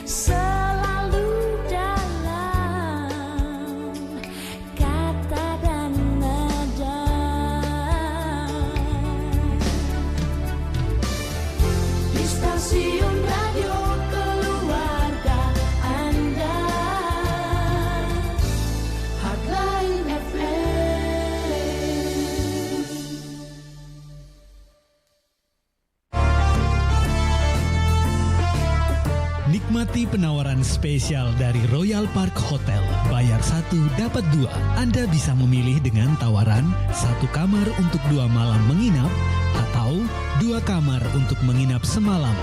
selalu dalam kata dan nada. Di stasiun radio keluarga Anda, Heartline FM. Nikmati penawaran spesial dari Royal Park Hotel. Bayar 1 dapat 2. Anda bisa memilih dengan tawaran 1 kamar untuk 2 malam menginap atau 2 kamar untuk menginap semalam.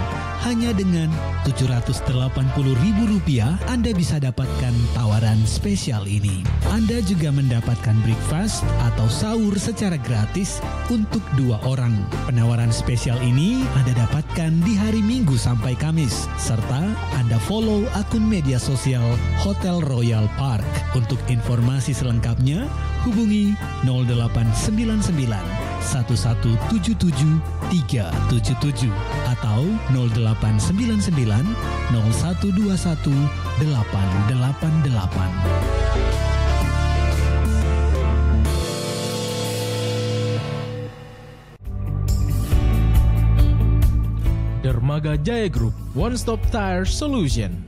Hanya dengan Rp780.000 Anda bisa dapatkan tawaran spesial ini. Anda juga mendapatkan breakfast atau sahur secara gratis untuk 2 orang. Penawaran spesial ini Anda dapatkan di hari Minggu sampai Kamis, serta Anda follow akun media sosial Hotel Royal Park. Untuk informasi selengkapnya, hubungi 0899 1177 377 atau 0899 0121 888. Dermaga Jaya Group, One Stop Tire Solution.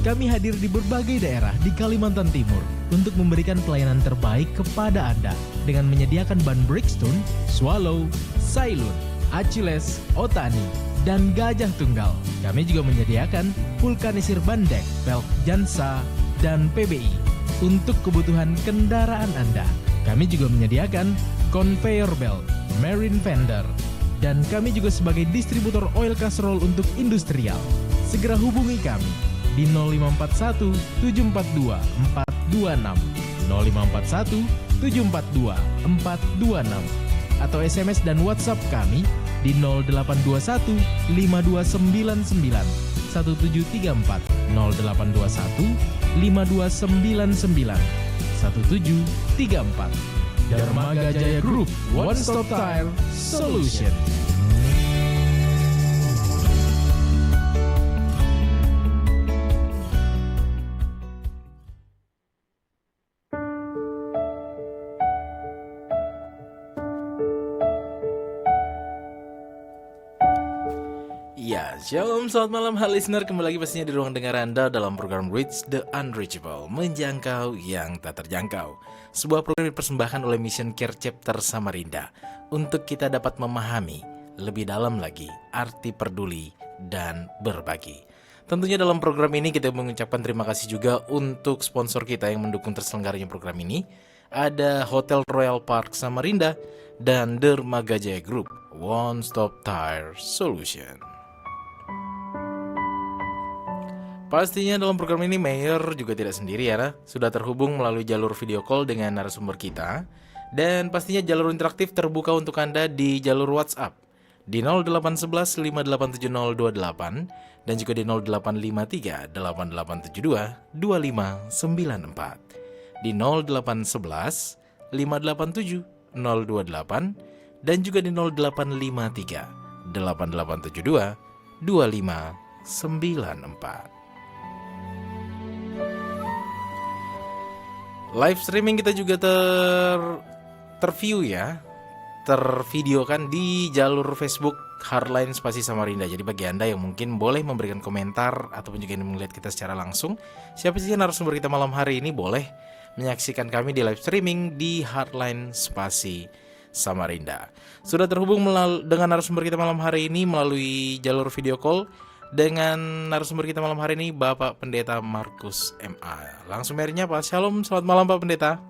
Kami hadir di berbagai daerah di Kalimantan Timur untuk memberikan pelayanan terbaik kepada Anda dengan menyediakan ban Bridgestone, Swallow, Sailun, Achilles, Otani, dan Gajah Tunggal. Kami juga menyediakan vulkanisir bandek, velg Jansa, dan PBI untuk kebutuhan kendaraan Anda. Kami juga menyediakan conveyor belt, marine fender, dan kami juga sebagai distributor oil casserole untuk industrial. Segera hubungi kami di 0541 742 426, 0541 742 426, atau SMS dan WhatsApp kami di 0821 5299 1734, 0821 5299 1734. Dermaga Jaya Group, One Stop Tire Solution. Ya, shalom, selamat malam hal listener. Kembali lagi pastinya di ruang dengar Anda dalam program Reach the Unreachable, menjangkau yang tak terjangkau. Sebuah program dipersembahkan oleh Mission Care Chapter Samarinda untuk kita dapat memahami lebih dalam lagi arti peduli dan berbagi. Tentunya dalam program ini kita mengucapkan terima kasih juga untuk sponsor kita yang mendukung terselenggaranya program ini. Ada Hotel Royal Park Samarinda dan Dermaga Jaya Group, One Stop Tire Solution. Pastinya dalam program ini Mayor juga tidak sendiri ya, nah. Sudah terhubung melalui jalur video call dengan narasumber kita. Dan pastinya jalur interaktif terbuka untuk Anda di jalur WhatsApp di 0811 587028 dan juga di 0853 8872 2594, di 0811 587 028 dan juga di 0853 8872 2594. Live streaming kita juga terview ya, tervideokan di jalur Facebook Heartline Spasi Samarinda. Jadi bagi Anda yang mungkin boleh memberikan komentar ataupun juga ingin melihat kita secara langsung, siapa saja narasumber kita malam hari ini boleh menyaksikan kami di live streaming di Heartline Spasi Samarinda. Sudah terhubung dengan narasumber kita malam hari ini melalui jalur video call dengan narasumber kita malam hari ini, Bapak Pendeta Markus MA. Langsung merinya Pak. Shalom, selamat malam Pak Pendeta.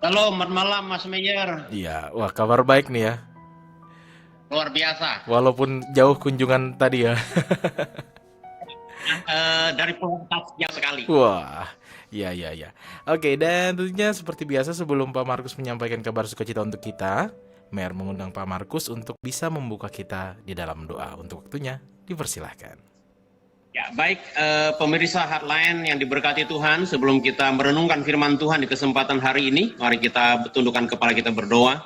Shalom, selamat malam Mas Meyer. Iya, wah kabar baik nih ya. Luar biasa. Walaupun jauh kunjungan tadi ya. Dari Purwokerto jauh sekali. Wah, iya. Oke, dan tentunya seperti biasa sebelum Pak Markus menyampaikan kabar sukacita untuk kita, Mayor mengundang Pak Markus untuk bisa membuka kita di dalam doa. Untuk waktunya, dipersilahkan. Ya, baik pemirsa Hotline yang diberkati Tuhan, sebelum kita merenungkan firman Tuhan di kesempatan hari ini, mari kita tundukkan kepala kita berdoa.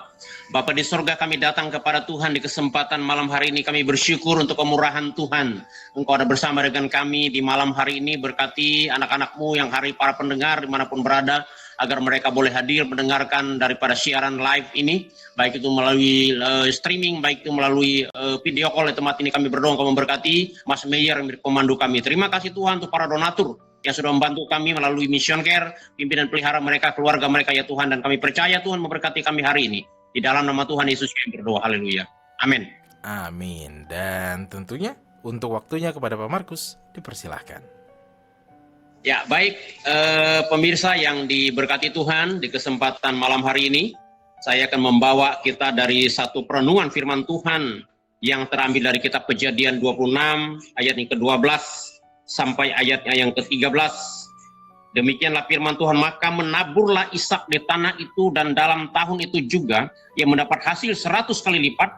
Bapa di sorga, kami datang kepada Tuhan di kesempatan malam hari ini. Kami bersyukur untuk kemurahan Tuhan. Engkau ada bersama dengan kami di malam hari ini. Berkati anak-anak-Mu yang hari para pendengar dimanapun berada, agar mereka boleh hadir mendengarkan daripada siaran live ini, baik itu melalui streaming, baik itu melalui video call. Di tempat ini kami berdoa Engkau memberkati Mas Meyer yang menjadi pemandu kami. Terima kasih Tuhan untuk para donatur yang sudah membantu kami melalui Mission Care, pimpinan pelihara mereka, keluarga mereka ya Tuhan, dan kami percaya Tuhan memberkati kami hari ini. Di dalam nama Tuhan Yesus kami berdoa, haleluya. Amin. Amin. Dan tentunya untuk waktunya kepada Pak Markus dipersilahkan. Ya, baik pemirsa yang diberkati Tuhan, di kesempatan malam hari ini saya akan membawa kita dari satu perenungan firman Tuhan yang terambil dari kitab Kejadian 26 ayat yang ke-12 sampai ayatnya yang ke-13. Demikianlah firman Tuhan, maka menaburlah Ishak di tanah itu, dan dalam tahun itu juga ia mendapat hasil 100 kali lipat,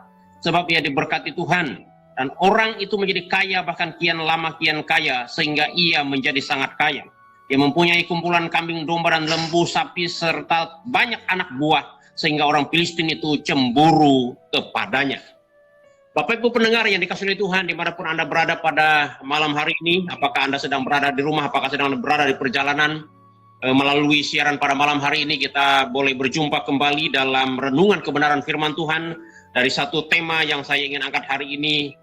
sebab ia diberkati Tuhan. Dan orang itu menjadi kaya, bahkan kian lama kian kaya, sehingga ia menjadi sangat kaya. Ia mempunyai kumpulan kambing, domba, dan lembu, sapi, serta banyak anak buah, sehingga orang Filistin itu cemburu kepadanya. Bapak Ibu pendengar yang dikasihi Tuhan, dimanapun Anda berada pada malam hari ini, apakah Anda sedang berada di rumah, apakah sedang berada di perjalanan, melalui siaran pada malam hari ini kita boleh berjumpa kembali dalam renungan kebenaran firman Tuhan dari satu tema yang saya ingin angkat hari ini,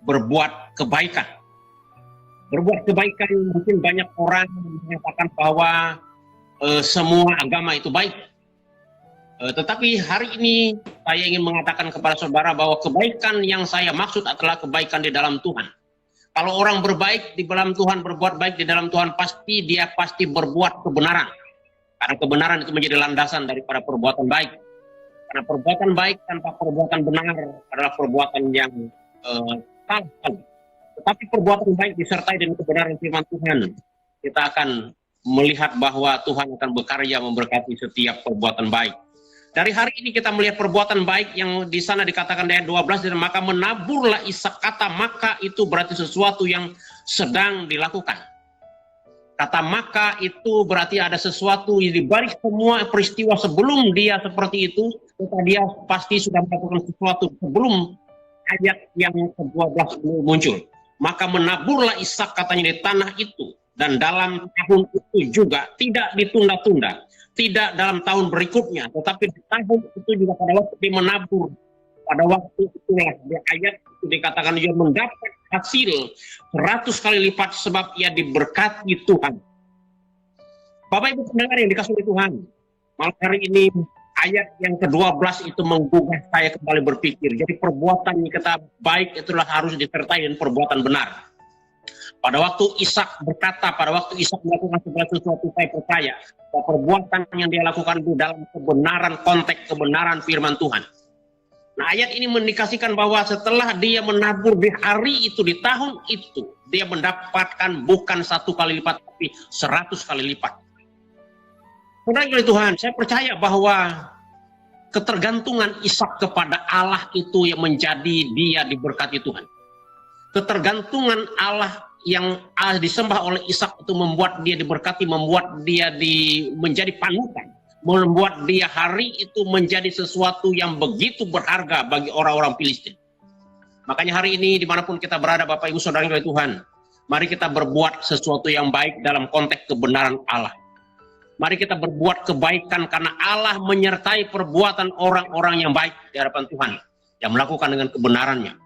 berbuat kebaikan. Berbuat kebaikan, mungkin banyak orang mengatakan bahwa semua agama itu baik. Tetapi hari ini saya ingin mengatakan kepada saudara bahwa kebaikan yang saya maksud adalah kebaikan di dalam Tuhan. Kalau orang berbaik di dalam Tuhan, berbuat baik di dalam Tuhan, dia pasti berbuat kebenaran. Karena kebenaran itu menjadi landasan daripada perbuatan baik. Karena perbuatan baik tanpa perbuatan benar adalah perbuatan yang salah. Tetapi perbuatan baik disertai dengan kebenaran firman Tuhan, kita akan melihat bahwa Tuhan akan berkarya memberkati setiap perbuatan baik. Dari hari ini kita melihat perbuatan baik yang di sana dikatakan di ayat 12, dan maka menaburlah Ishak. Kata maka itu berarti sesuatu yang sedang dilakukan. Kata maka itu berarti ada sesuatu di balik semua peristiwa sebelum dia seperti itu, dia pasti sudah melakukan sesuatu sebelum ayat yang ke-12 muncul. Maka menaburlah Ishak, katanya, di tanah itu, dan dalam tahun itu juga, tidak ditunda-tunda. Tidak dalam tahun berikutnya, tetapi di tahun itu juga pada waktu dia menabur, pada waktu itulah di ayat itu dikatakan dia mendapat hasil 100 kali lipat, sebab ia diberkati Tuhan. Bapak Ibu pendengar yang dikasihi Tuhan, malam hari ini ayat yang ke-12 itu menggugah saya kembali berpikir. Jadi perbuatan yang kita baik itulah harus disertai dengan perbuatan benar. Pada waktu Ishak berkata, pada waktu Ishak melakukan segala sesuatu, saya percaya bahwa perbuatan yang dia lakukan itu dalam kebenaran, konteks kebenaran firman Tuhan. Nah, ayat ini mendikasikan bahwa setelah dia menabur di hari itu, di tahun itu, dia mendapatkan bukan 1 kali lipat, tapi 100 kali lipat. Saudara Tuhan, saya percaya bahwa ketergantungan Ishak kepada Allah itu yang menjadi dia diberkati Tuhan. Ketergantungan Allah yang disembah oleh Ishak itu membuat dia diberkati, membuat dia menjadi panutan, membuat dia hari itu menjadi sesuatu yang begitu berharga bagi orang-orang Filistin. Makanya hari ini dimanapun kita berada, Bapak Ibu Saudara yang Tuhan, mari kita berbuat sesuatu yang baik dalam konteks kebenaran Allah. Mari kita berbuat kebaikan karena Allah menyertai perbuatan orang-orang yang baik di hadapan Tuhan, yang melakukan dengan kebenarannya.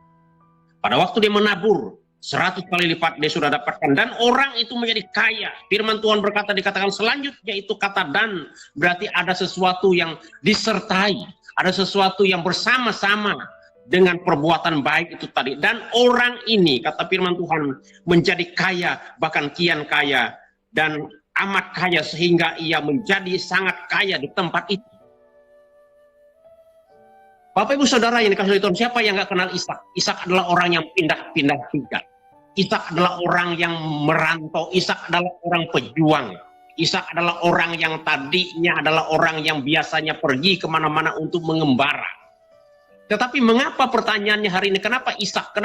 Pada waktu dia menabur, 100 kali lipat dia sudah dapatkan, dan orang itu menjadi kaya. Firman Tuhan berkata, dikatakan selanjutnya itu kata dan, berarti ada sesuatu yang disertai, ada sesuatu yang bersama-sama dengan perbuatan baik itu tadi. Dan orang ini, kata firman Tuhan, menjadi kaya, bahkan kian kaya, dan amat kaya sehingga ia menjadi sangat kaya di tempat itu. Bapak Ibu Saudara yang dikasihi Tuhan, siapa yang nggak kenal Ishak? Ishak adalah orang yang pindah-pindah tingkat. Ishak adalah orang yang merantau. Ishak adalah orang pejuang. Ishak adalah orang yang tadinya adalah orang yang biasanya pergi kemana-mana untuk mengembara. Tetapi mengapa pertanyaannya hari ini, kenapa Ishak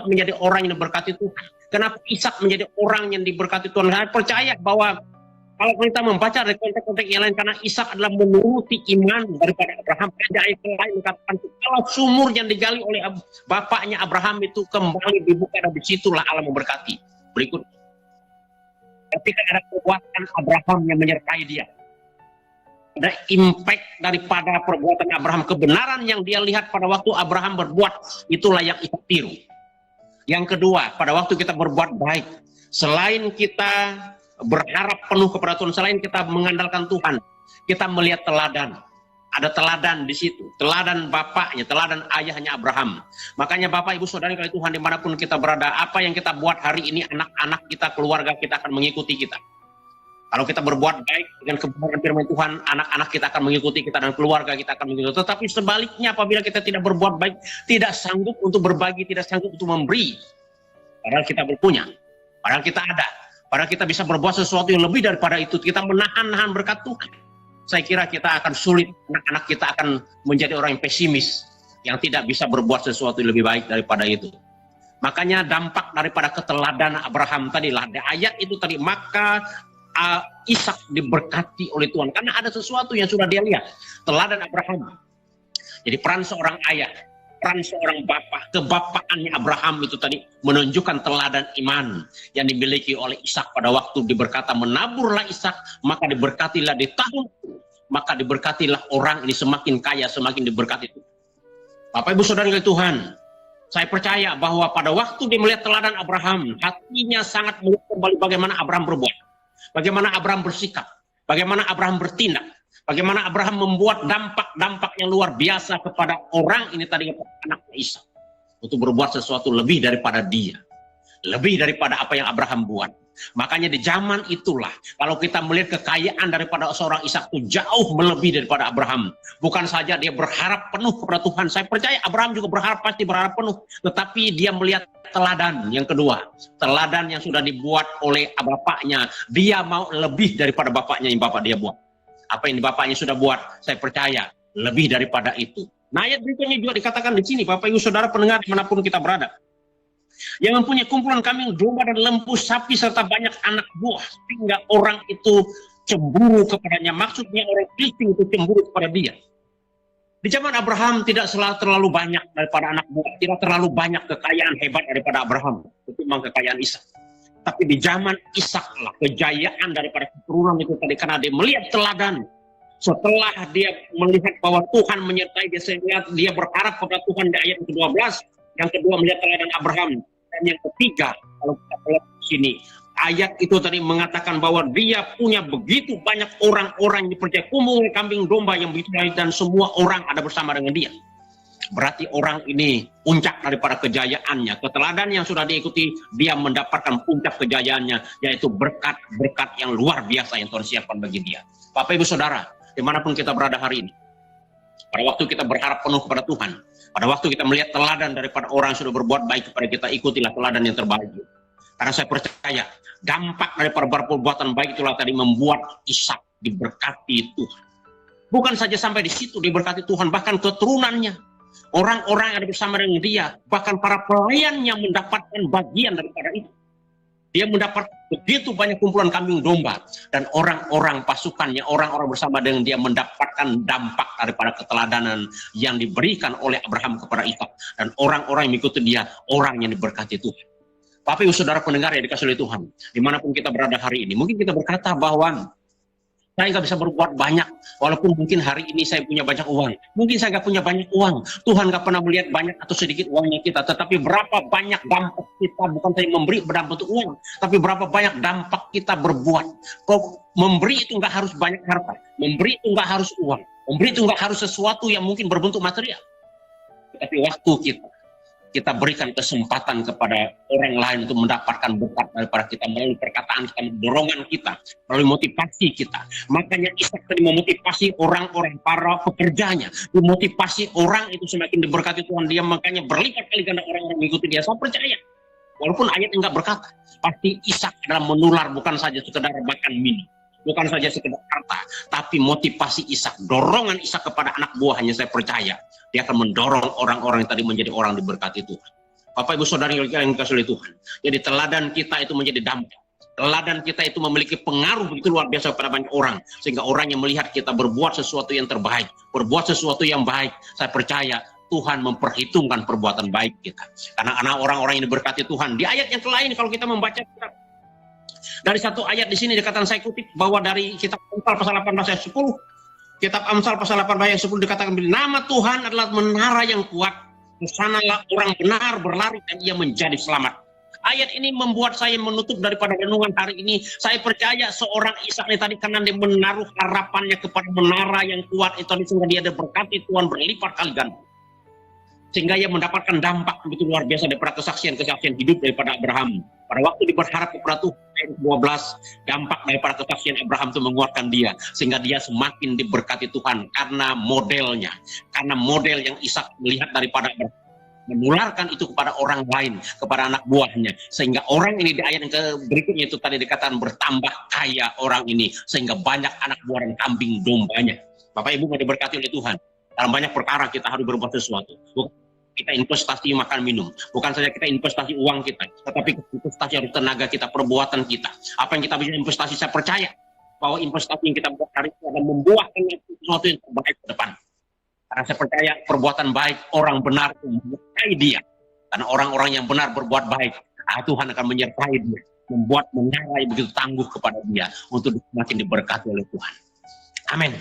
menjadi orang yang diberkati Tuhan? Kenapa Ishak menjadi orang yang diberkati Tuhan? Saya percaya bahwa kalau kita membaca dari konteks-konteks yang lain, karena Ishak adalah menuruti iman daripada Abraham. Pada ayat yang lain mengatakan, kalau sumur yang digali oleh bapaknya Abraham itu kembali dibuka, dan disitulah Allah memberkati. Berikut, ketika ada perbuatan Abraham yang menyertai dia, ada impact daripada perbuatan Abraham, kebenaran yang dia lihat pada waktu Abraham berbuat, itulah yang Ishak tiru. Yang kedua, pada waktu kita berbuat baik, selain kita berharap penuh kepada Tuhan, selain kita mengandalkan Tuhan, kita melihat teladan. Ada teladan di situ, teladan bapaknya, teladan ayahnya Abraham. Makanya Bapak Ibu Saudara kali Tuhan, dimanapun kita berada, apa yang kita buat hari ini, anak-anak kita, keluarga kita akan mengikuti kita. Kalau kita berbuat baik dengan kebenaran firman Tuhan, anak-anak kita akan mengikuti kita dan keluarga kita akan mengikuti. Tetapi sebaliknya, apabila kita tidak berbuat baik, tidak sanggup untuk berbagi, tidak sanggup untuk memberi, padahal kita berpunya, padahal kita ada, padahal kita bisa berbuat sesuatu yang lebih daripada itu, kita menahan-nahan berkat Tuhan, saya kira kita akan sulit, anak-anak kita akan menjadi orang yang pesimis, yang tidak bisa berbuat sesuatu yang lebih baik daripada itu. Makanya dampak daripada keteladanan Abraham tadilah, di ayat itu tadi, maka Ishak diberkati oleh Tuhan karena ada sesuatu yang sudah dia lihat, teladan Abraham. Jadi peran seorang ayah, peran seorang bapak, kebapaannya Abraham itu tadi menunjukkan teladan iman yang dimiliki oleh Ishak pada waktu diberkata menaburlah Ishak, maka diberkatilah di tahun itu, maka diberkatilah orang ini semakin kaya, semakin diberkati itu. Bapak Ibu Saudara yang Tuhan, saya percaya bahwa pada waktu dia melihat teladan Abraham, hatinya sangat melihat kembali bagaimana Abraham berbuat. Bagaimana Abraham bersikap, bagaimana Abraham bertindak, bagaimana Abraham membuat dampak-dampak yang luar biasa kepada orang ini tadi, kepada anaknya Ishak, untuk berbuat sesuatu lebih daripada dia, lebih daripada apa yang Abraham buat. Makanya di zaman itulah, kalau kita melihat kekayaan daripada seorang Ishak itu jauh melebihi daripada Abraham. Bukan saja dia berharap penuh kepada Tuhan, saya percaya Abraham juga pasti berharap penuh, tetapi dia melihat teladan yang kedua, teladan yang sudah dibuat oleh bapaknya. Dia mau lebih daripada bapaknya yang bapak dia buat. Apa yang bapaknya sudah buat, saya percaya lebih daripada itu. Nah, ayat berikutnya juga dikatakan di sini, Bapak Ibu Saudara pendengar dimanapun kita berada, yang mempunyai kumpulan kambing, domba dan lembu, sapi serta banyak anak buah, sehingga orang itu cemburu kepadanya. Maksudnya orang Filistin itu cemburu kepada dia. Di zaman Abraham tidak terlalu banyak daripada anak buah, tidak terlalu banyak kekayaan hebat daripada Abraham, ketimbang kekayaan Ishak. Tapi di zaman Ishak lah kejayaan daripada keturunan itu tadi, karena dia melihat teladan. Setelah dia melihat bahwa Tuhan menyertai dia, dia berharap kepada Tuhan di ayat ke-12. Yang kedua melihat teladan Abraham. Dan yang ketiga, kalau kita lihat di sini, ayat itu tadi mengatakan bahwa dia punya begitu banyak orang-orang yang dipercaya, kumul kambing domba yang begitu banyak, dan semua orang ada bersama dengan dia. Berarti orang ini puncak daripada kejayaannya. Keteladan yang sudah diikuti, dia mendapatkan puncak kejayaannya, yaitu berkat-berkat yang luar biasa yang Tuhan siapkan bagi dia. Bapak Ibu Saudara, dimanapun kita berada hari ini, pada waktu kita berharap penuh kepada Tuhan, pada waktu kita melihat teladan daripada orang yang sudah berbuat baik kepada kita, ikutilah teladan yang terbaik. Karena saya percaya dampak daripada perbuatan baik itulah tadi membuat Ishak diberkati Tuhan. Bukan saja sampai di situ diberkati Tuhan, bahkan keturunannya, orang-orang yang ada bersama dengan dia, bahkan para pelayan yang mendapatkan bagian daripada itu. Dia mendapat begitu banyak kumpulan kambing domba, dan orang-orang pasukannya, orang-orang bersama dengan dia mendapatkan dampak daripada keteladanan yang diberikan oleh Abraham kepada Ishak, dan orang-orang yang mengikuti dia, orang yang diberkati Tuhan. Bapak Ibu Saudara pendengar yang dikasihi oleh Tuhan, dimanapun kita berada hari ini, mungkin kita berkata bahwa saya nggak bisa berbuat banyak, walaupun mungkin hari ini saya punya banyak uang. Mungkin saya nggak punya banyak uang. Tuhan nggak pernah melihat banyak atau sedikit uangnya kita. Tetapi berapa banyak dampak kita, bukan saya memberi dalam bentuk uang, tapi berapa banyak dampak kita berbuat. Memberi itu nggak harus banyak harta. Memberi itu nggak harus uang. Memberi itu nggak harus sesuatu yang mungkin berbentuk material. Tetapi waktu kita berikan kesempatan kepada orang lain untuk mendapatkan berkat daripada kita melalui perkataan kita, dorongan kita, melalui motivasi kita. Makanya Ishak tadi memotivasi orang-orang, para pekerjanya, memotivasi orang itu semakin diberkati Tuhan. Dia makanya berlipat kali ganda orang-orang mengikuti dia. Saya percaya, walaupun ayat enggak berkata, pasti Ishak adalah menular, bukan saja sekedar makan minum, bukan saja sekedar harta, tapi motivasi Ishak, dorongan Ishak kepada anak buahnya, saya percaya dia akan mendorong orang-orang yang tadi menjadi orang diberkati Tuhan. Bapak Ibu Saudari yang dikasihi oleh Tuhan. Jadi teladan kita itu menjadi dampak. Teladan kita itu memiliki pengaruh begitu luar biasa pada banyak orang. Sehingga orang yang melihat kita berbuat sesuatu yang terbaik, berbuat sesuatu yang baik, saya percaya Tuhan memperhitungkan perbuatan baik kita. Karena anak orang-orang yang diberkati Tuhan. Di ayat yang lain kalau kita membaca dari satu ayat di sini dikatakan, saya kutip bahwa dari kitab Amsal pasal 18 ayat 10. Kitab Amsal pasal 18 ayat 10 dikatakan, nama Tuhan adalah menara yang kuat. Ke sanalah orang benar berlari dan ia menjadi selamat. Ayat ini membuat saya menutup daripada renungan hari ini. Saya percaya seorang Ishak ini tadi karena dia menaruh harapannya kepada menara yang kuat itu, sehingga dia diberkati Tuhan berlipat kali ganda. Sehingga ia mendapatkan dampak begitu luar biasa daripada kesaksian-kesaksian hidup daripada Abraham. Pada waktu dia berharap kepada Tuhan, ayat 12, dampak daripada kesaksian Abraham itu menguatkan dia. Sehingga dia semakin diberkati Tuhan karena modelnya. Karena model yang Ishak melihat daripada Abraham. Menularkan itu kepada orang lain, kepada anak buahnya. Sehingga orang ini di ayat yang berikutnya itu tadi dikatakan bertambah kaya orang ini. Sehingga banyak anak buah dan kambing dombanya. Bapak Ibu mau diberkati oleh Tuhan. Dalam banyak perkara kita harus berbuat sesuatu. Kita investasi makan minum. Bukan saja kita investasi uang kita, tetapi investasi harus tenaga kita, perbuatan kita. Apa yang kita bisa investasi, saya percaya bahwa investasi yang kita buat hari ini akan membuahkan sesuatu yang terbaik ke depan. Karena saya percaya perbuatan baik orang benar menyertai dia. Karena orang-orang yang benar berbuat baik, Tuhan akan menyertai dia. Membuat menara yang begitu tangguh kepada dia untuk semakin diberkati oleh Tuhan. Amin.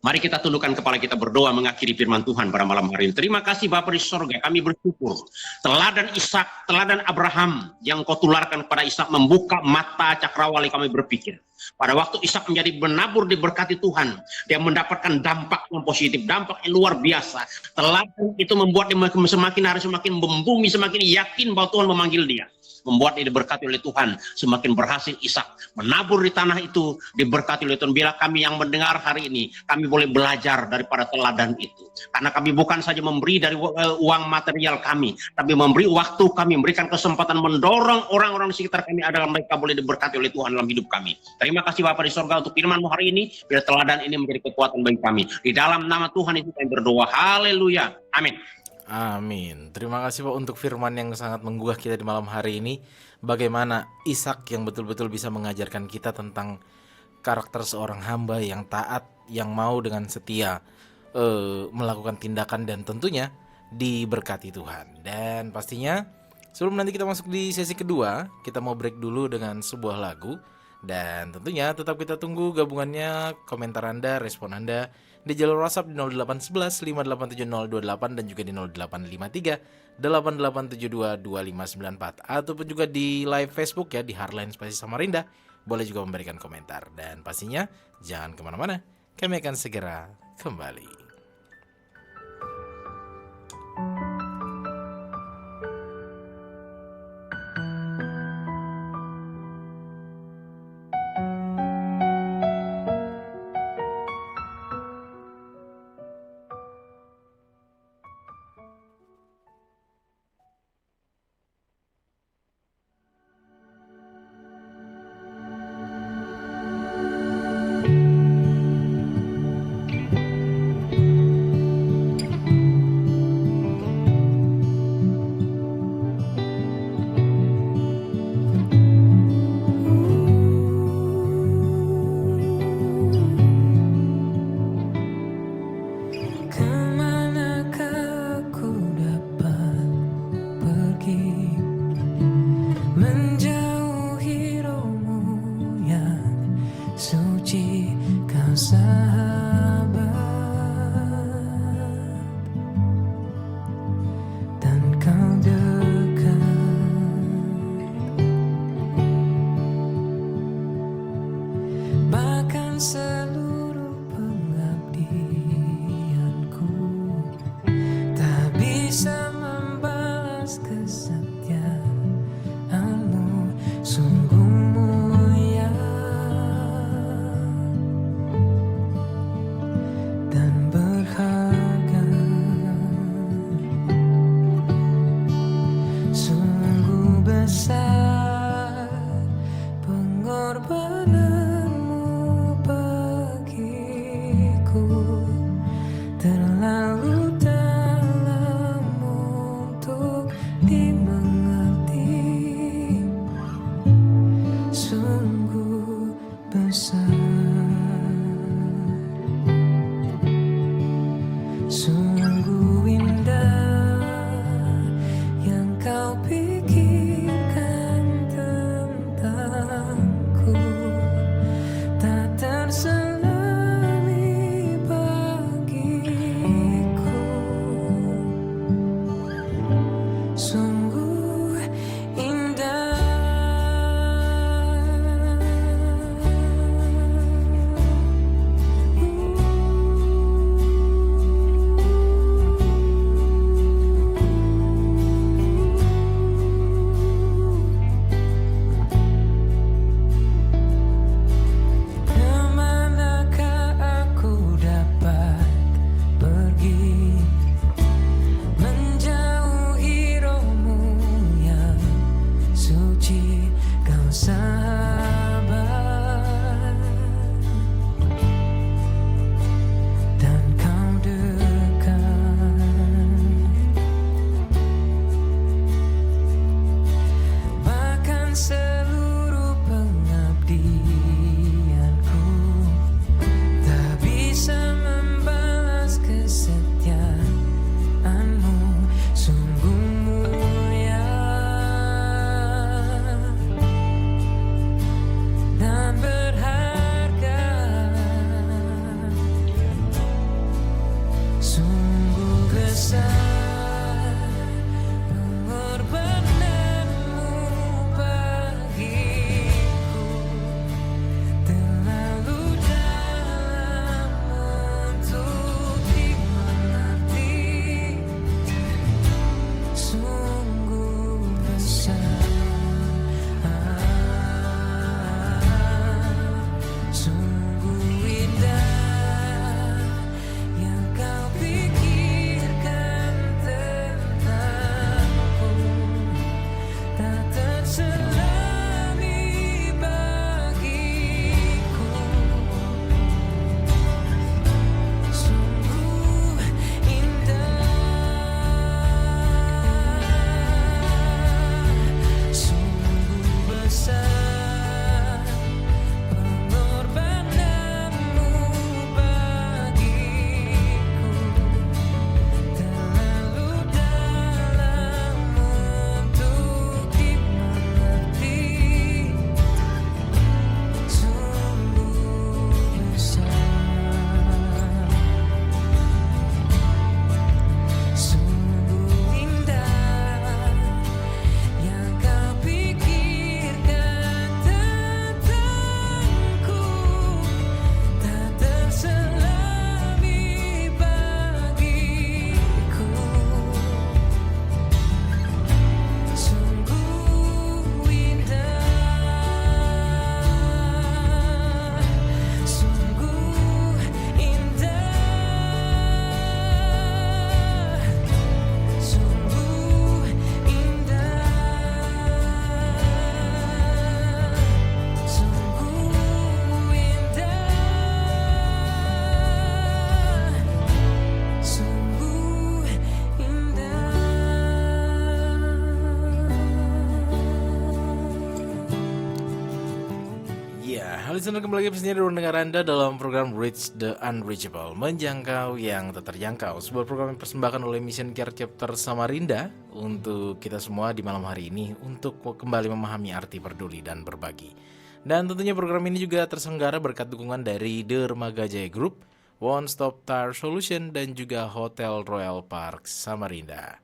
Mari kita tundukkan kepala kita berdoa mengakhiri firman Tuhan pada malam hari ini. Terima kasih Bapa di sorga, kami bersyukur. Teladan Ishak, teladan Abraham yang kau tularkan kepada Ishak membuka mata cakrawala kami berpikir. Pada waktu Ishak menjadi menabur diberkati Tuhan, dia mendapatkan dampak yang positif, dampak yang luar biasa. Teladan itu membuat dia semakin hari semakin membumi, semakin yakin bahwa Tuhan memanggil dia. Membuat dia diberkati oleh Tuhan, semakin berhasil Ishak menabur di tanah itu, diberkati oleh Tuhan. Bila kami yang mendengar hari ini, kami boleh belajar daripada teladan itu. Karena kami bukan saja memberi dari uang material kami, tapi memberi waktu kami, memberikan kesempatan mendorong orang-orang di sekitar kami agar mereka boleh diberkati oleh Tuhan dalam hidup kami. Terima kasih Bapa di sorga untuk firman-Mu hari ini, biar teladan ini menjadi kekuatan bagi kami. Di dalam nama Tuhan itu kami berdoa. Haleluya. Amin. Amin. Terima kasih Pak untuk firman yang sangat menggugah kita di malam hari ini. Bagaimana Ishak yang betul-betul bisa mengajarkan kita tentang karakter seorang hamba yang taat, yang mau dengan setia melakukan tindakan dan tentunya diberkati Tuhan. Dan pastinya sebelum nanti kita masuk di sesi kedua, kita mau break dulu dengan sebuah lagu. Dan tentunya tetap kita tunggu gabungannya, komentar Anda, respon Anda di jalur WhatsApp di 0811 587028 dan juga di 0853 8872 2594 ataupun juga di live Facebook ya di Hardline Spasi Samarinda. Boleh juga memberikan komentar dan pastinya jangan kemana-mana, kami akan segera kembali. besar, sungguh indah yang kau pikirkan tentangku, tak terselami bagiku. Sungguh indah. Kemanakah aku dapat pergi, menjauhi rohmu yang suci, kau sahabat dan kau dekat. Bahkan seluruh pengabdianku tak bisa membalas kesetiaanmu, sungguh mulia dan berharga. Sungguh besar pengorbananmu bagiku, terlalu dalam untuk dimengerti. Sungguh besar, sungguh indah yang kau pikirkan tentangku, tak terselami bagiku. Sungguh indah, sungguh besar pengorbananmu bagiku, terlalu dalam untuk dimengerti. Sungguh besar, sungguh indah yang kau pikirkan tentangku, tak terselami bagiku. Sungguh indah, sungguh indah, sungguh indah, sungguh indah, sungguh indah. Ya, halo listener, kembali lagi bersama dengan mendengar Anda dalam program Reach the Unreachable, menjangkau yang tak terjangkau. Sebuah program yang dipersembahkan oleh Mission Care Chapter Samarinda untuk kita semua di malam hari ini untuk kembali memahami arti peduli dan berbagi. Dan tentunya program ini juga terselenggara berkat dukungan dari Dermaga Jaya Group, One Stop Tire Solution, dan juga Hotel Royal Park Samarinda.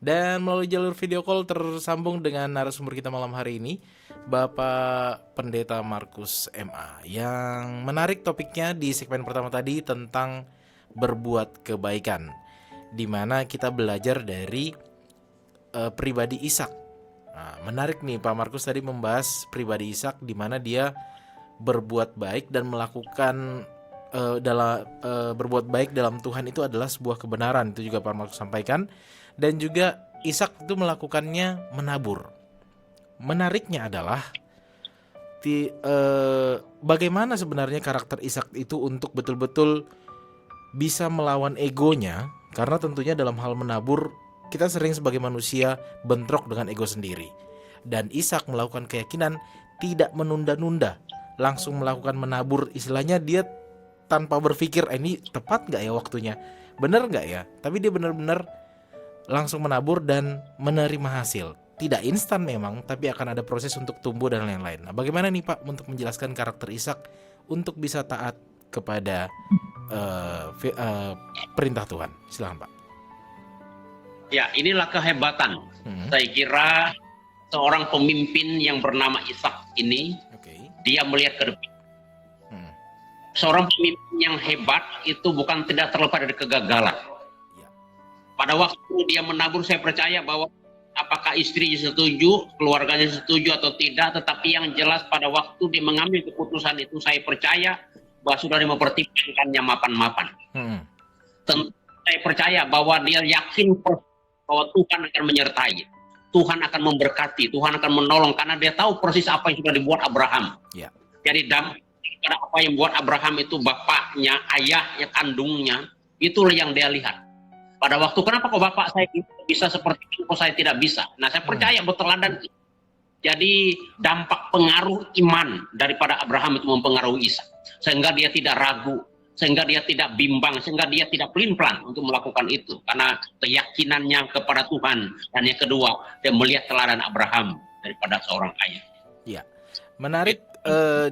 Dan melalui jalur video call tersambung dengan narasumber kita malam hari ini, Bapak Pendeta Markus MA, yang menarik topiknya di segmen pertama tadi tentang berbuat kebaikan, di mana kita belajar dari pribadi Ishak. Nah, menarik nih, Pak Markus tadi membahas pribadi Ishak, di mana dia berbuat baik dan melakukan berbuat baik dalam Tuhan itu adalah sebuah kebenaran. Itu juga Pak Markus sampaikan. Dan juga Ishak itu melakukannya menabur. Menariknya adalah bagaimana sebenarnya karakter Ishak itu untuk betul-betul bisa melawan egonya. Karena tentunya dalam hal menabur, kita sering sebagai manusia bentrok dengan ego sendiri. Dan Ishak melakukan keyakinan tidak menunda-nunda, langsung melakukan menabur, istilahnya dia tanpa berpikir ini tepat nggak ya waktunya, bener nggak ya, tapi dia benar-benar langsung menabur dan menerima hasil. Tidak instan memang, tapi akan ada proses untuk tumbuh dan lain-lain. Nah, bagaimana nih Pak untuk menjelaskan karakter Ishak untuk bisa taat kepada perintah Tuhan? Silakan Pak. Ya, inilah kehebatan. Saya kira seorang pemimpin yang bernama Ishak ini, Oke. dia melihat ke depan. Seorang pemimpin yang hebat itu bukan tidak terlepas dari kegagalan. Ya. Pada waktu dia menabur, saya percaya bahwa apakah istrinya setuju, keluarganya setuju atau tidak, tetapi yang jelas pada waktu dia mengambil keputusan itu, saya percaya bahwa sudah dia mempertimbangkannya mapan-mapan. Tentu saya percaya bahwa dia yakin bahwa Tuhan akan menyertai, Tuhan akan memberkati, Tuhan akan menolong, karena dia tahu persis apa yang sudah dibuat Abraham. Ya. Jadi dampak pada apa yang buat Abraham itu, bapaknya, ayahnya, kandungnya, itulah yang dia lihat. Pada waktu, kenapa kok bapak saya bisa seperti itu, kok saya tidak bisa? Nah, saya percaya berteladan. Jadi dampak pengaruh iman daripada Abraham itu mempengaruhi Ishak, sehingga dia tidak ragu, sehingga dia tidak bimbang, sehingga dia tidak pelin-pelan untuk melakukan itu, karena keyakinannya kepada Tuhan. Dan yang kedua, dia melihat teladan Abraham daripada seorang ayah. Ya, menarik